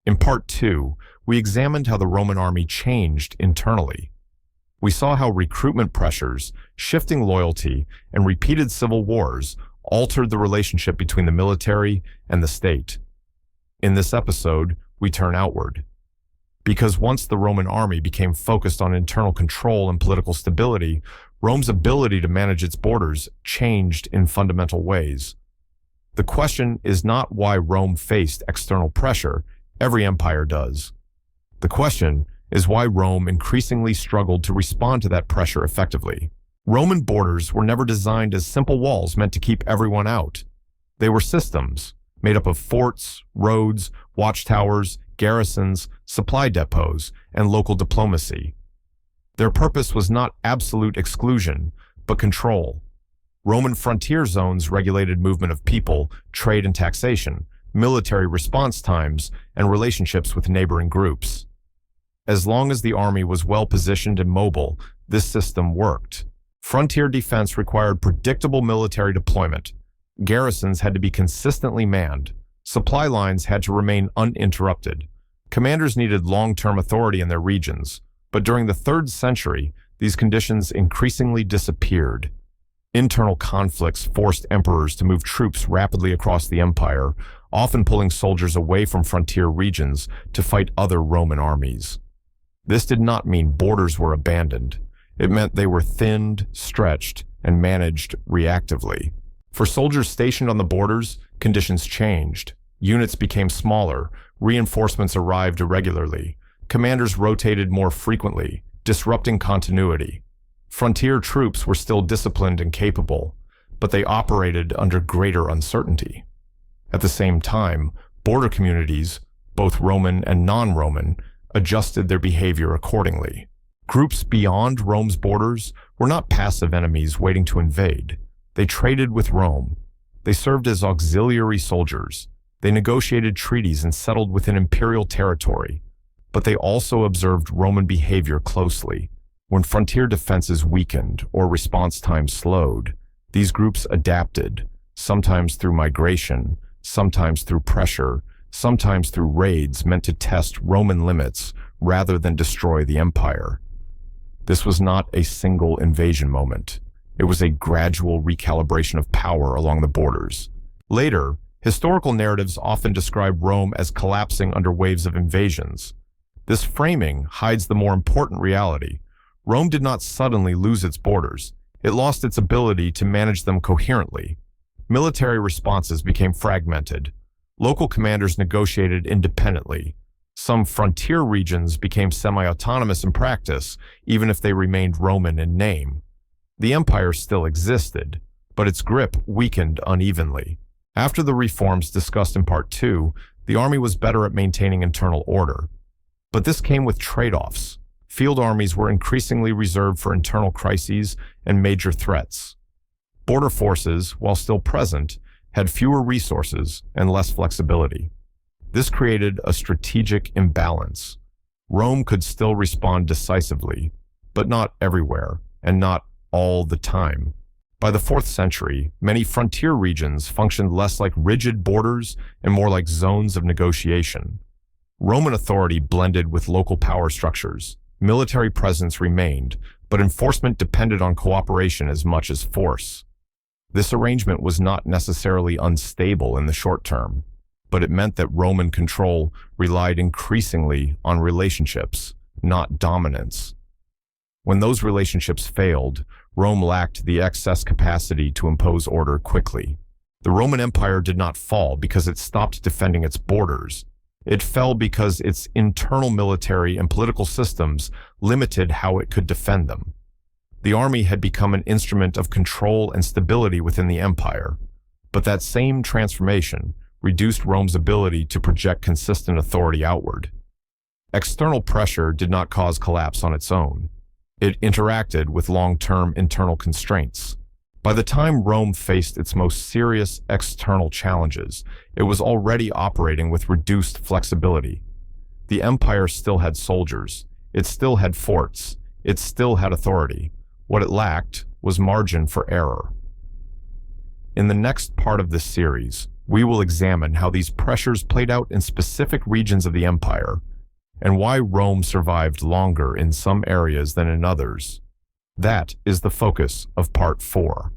In Part 2, we examined how the Roman army changed internally. We saw how recruitment pressures, shifting loyalty, and repeated civil wars altered the relationship between the military and the state. In this episode, we turn outward. Because once the Roman army became focused on internal control and political stability, Rome's ability to manage its borders changed in fundamental ways. The question is not why Rome faced external pressure. Every empire does. The question is why Rome increasingly struggled to respond to that pressure effectively. Roman borders were never designed as simple walls meant to keep everyone out. They were systems made up of forts, roads, watchtowers, garrisons, supply depots, and local diplomacy. Their purpose was not absolute exclusion, but control. Roman frontier zones regulated movement of people, trade and taxation, military response times, and relationships with neighboring groups. As long as the army was well-positioned and mobile, this system worked. Frontier defense required predictable military deployment. Garrisons had to be consistently manned. Supply lines had to remain uninterrupted. Commanders needed long-term authority in their regions, but during the 3rd century, these conditions increasingly disappeared. Internal conflicts forced emperors to move troops rapidly across the empire, often pulling soldiers away from frontier regions to fight other Roman armies. This did not mean borders were abandoned. It meant they were thinned, stretched, and managed reactively. For soldiers stationed on the borders, conditions changed. Units became smaller, reinforcements arrived irregularly, commanders rotated more frequently, disrupting continuity. Frontier troops were still disciplined and capable, but they operated under greater uncertainty. At the same time, border communities, both Roman and non-Roman, adjusted their behavior accordingly. Groups beyond Rome's borders were not passive enemies waiting to invade. They traded with Rome. They served as auxiliary soldiers. They negotiated treaties and settled within imperial territory. But they also observed Roman behavior closely. When frontier defenses weakened or response times slowed, these groups adapted, sometimes through migration, sometimes through pressure, sometimes through raids meant to test Roman limits rather than destroy the empire. This was not a single invasion moment. It was a gradual recalibration of power along the borders. Later, historical narratives often describe Rome as collapsing under waves of invasions. This framing hides the more important reality. Rome did not suddenly lose its borders. It lost its ability to manage them coherently. Military responses became fragmented. Local commanders negotiated independently. Some frontier regions became semi-autonomous in practice, even if they remained Roman in name. The empire still existed, but its grip weakened unevenly. After the reforms discussed in Part 2, the army was better at maintaining internal order. But this came with trade-offs. Field armies were increasingly reserved for internal crises and major threats. Border forces, while still present, had fewer resources and less flexibility. This created a strategic imbalance. Rome could still respond decisively, but not everywhere, and not all the time. By the 4th century, many frontier regions functioned less like rigid borders and more like zones of negotiation. Roman authority blended with local power structures. Military presence remained, but enforcement depended on cooperation as much as force. This arrangement was not necessarily unstable in the short term, but it meant that Roman control relied increasingly on relationships, not dominance. When those relationships failed, Rome lacked the excess capacity to impose order quickly. The Roman Empire did not fall because it stopped defending its borders. It fell because its internal military and political systems limited how it could defend them. The army had become an instrument of control and stability within the empire, but that same transformation reduced Rome's ability to project consistent authority outward. External pressure did not cause collapse on its own. It interacted with long-term internal constraints. By the time Rome faced its most serious external challenges, it was already operating with reduced flexibility. The empire still had soldiers. It still had forts. It still had authority. What it lacked was margin for error. In the next part of this series, we will examine how these pressures played out in specific regions of the empire and why Rome survived longer in some areas than in others. That is the focus of Part 4.